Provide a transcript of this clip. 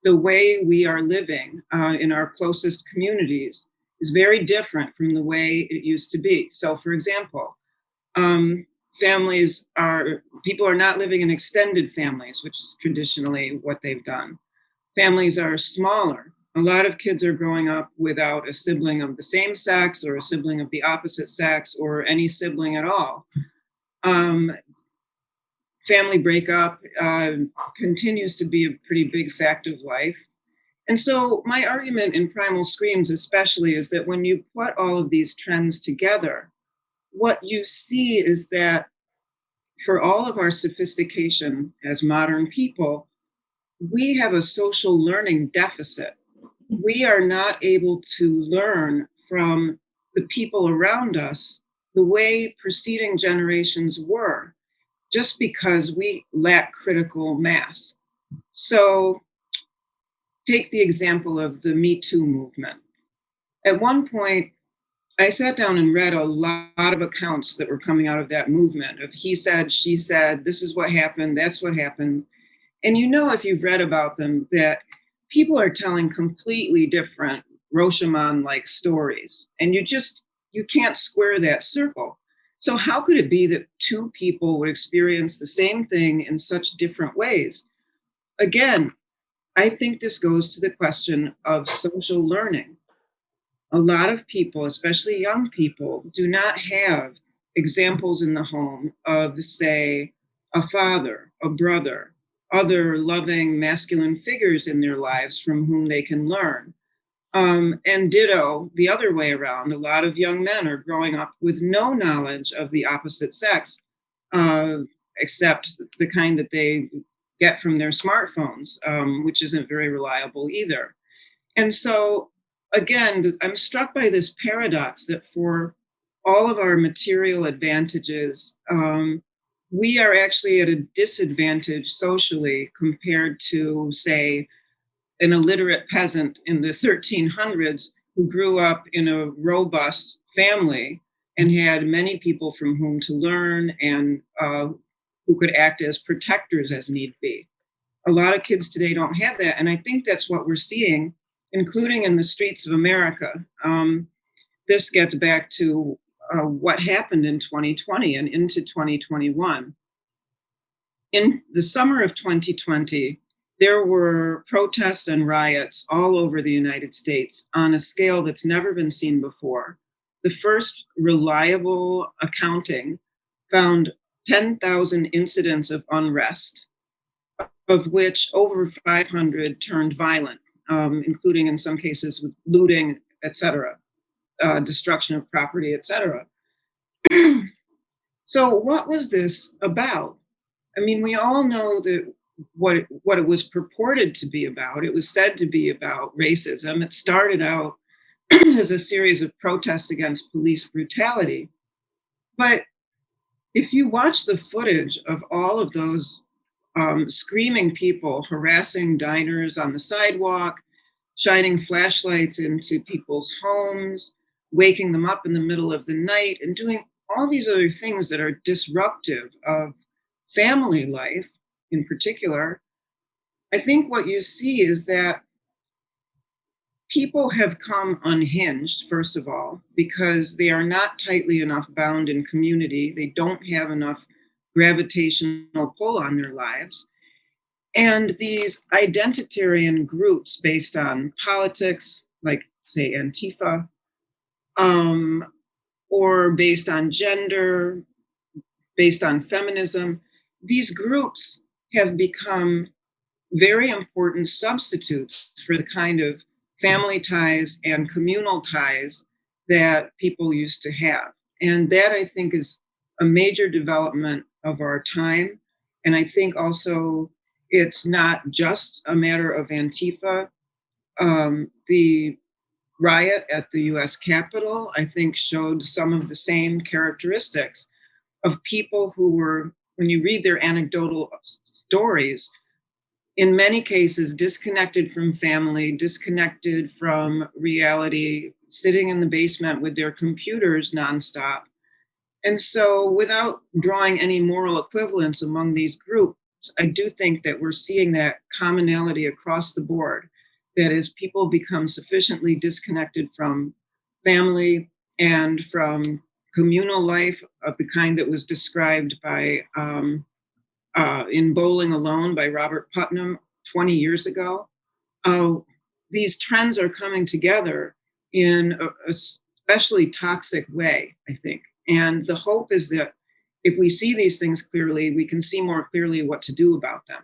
the way we are living in our closest communities is very different from the way it used to be. So, for example, um, people are not living in extended families, which is traditionally what they've done. Families are smaller. A lot of kids are growing up without a sibling of the same sex or a sibling of the opposite sex or any sibling at all. Um, Family breakup continues to be a pretty big fact of life. And so, my argument in Primal Screams, especially, is that when you put all of these trends together, what you see is that for all of our sophistication as modern people, we have a social learning deficit. We are not able to learn from the people around us the way preceding generations were, just because we lack critical mass. So, take the example of the Me Too movement. At one point, I sat down and read a lot of accounts that were coming out of that movement of he said, she said, this is what happened, that's what happened. And you know, if you've read about them, that people are telling completely different Rashomon like stories. And you can't square that circle. So, how could it be that two people would experience the same thing in such different ways? Again, I think this goes to the question of social learning. A lot of people, especially young people, do not have examples in the home of, say, a father, a brother, other loving masculine figures in their lives from whom they can learn. And ditto, the other way around, a lot of young men are growing up with no knowledge of the opposite sex, uh, except the kind that they get from their smartphones, which isn't very reliable either. And so, again, I'm struck by this paradox that for all of our material advantages, we are actually at a disadvantage socially compared to, say, an illiterate peasant in the 1300s who grew up in a robust family and had many people from whom to learn and who could act as protectors as need be. A lot of kids today don't have that. And I think that's what we're seeing, including in the streets of America. This gets back to what happened in 2020 and into 2021. In the summer of 2020, there were protests and riots all over the United States on a scale that's never been seen before. The first reliable accounting found 10,000 incidents of unrest, of which over 500 turned violent, including in some cases with looting, etc., destruction of property, etc. So, what was this about? I mean, we all know that what it was purported to be about. It was said to be about racism. It started out as a series of protests against police brutality. But if you watch the footage of all of those screaming people harassing diners on the sidewalk, shining flashlights into people's homes, waking them up in the middle of the night, and doing all these other things that are disruptive of family life in particular, I think what you see is that people have come unhinged, first of all, because they are not tightly enough bound in community. They don't have enough gravitational pull on their lives. And these identitarian groups based on politics, like, say, Antifa, um, or based on gender, based on feminism, these groups have become very important substitutes for the kind of family ties and communal ties that people used to have. And that, I think, is a major development of our time. And I think also it's not just a matter of Antifa. The riot at the US Capitol, I think, showed some of the same characteristics of people who were, when you read their anecdotal stories, in many cases disconnected from family, disconnected from reality, sitting in the basement with their computers nonstop. And so, without drawing any moral equivalence among these groups, I do think that we're seeing that commonality across the board. That as people become sufficiently disconnected from family and from communal life of the kind that was described by in Bowling Alone by Robert Putnam 20 years ago. Uh, these trends are coming together in a especially toxic way, I think. And the hope is that if we see these things clearly, we can see more clearly what to do about them.